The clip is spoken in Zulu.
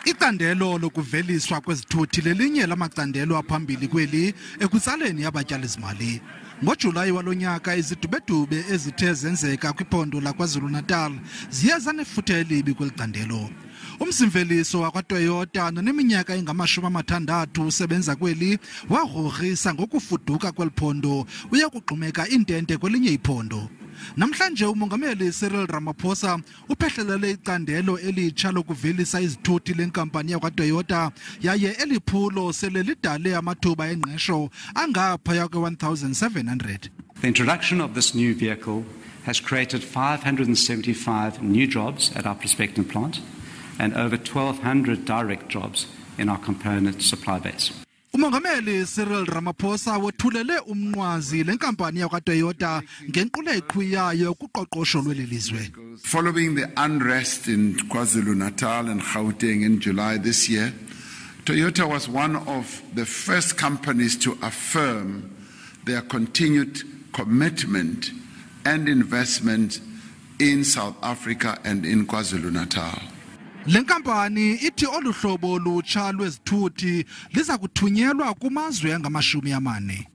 Icandelo lokuveliswa kwezithuthi lelinye lamacandelo aphambili kweli ekutsaleni abatyalizimali. NgoJulayi walonyaka izidubedube ezithe zenzeka kwiphondo laKwaZulu-Natal ziye zanefuthe elibi kweli candelo. Umsimveliso wakwaToyota noneminyaka engama-60 usebenza kweli wagrogrisa ngokufuduka kweli phondo uye kugxumeka intente kwelinye iphondo. Namhlanje Umongameli Cyril Ramaphosa uphehlelele icandelo elitsha lokuvelisa izithuthi lenkampani yakwaToyota yaye eliphulo sele lidale amathuba engqesho angaphaya kwe-1,700. The introduction of this new vehicle has created 575 new jobs at our Prospecton plant and over 1,200 direct jobs in our component supply base. Umongameli Cyril Ramaphosa wothulele umnqwazi lenkampani yakwaToyota ngenquleqhu yayo kuqoqosho lweli lizwe. Following the unrest in KwaZulu-Natal and Gauteng in July this year, Toyota was one of the first companies to affirm their continued commitment and investment in South Africa and in KwaZulu-Natal. Lenkampani ithi oluhlobo lutsha lwezithuthi liza kuthunyelwa kumazwe angama-40.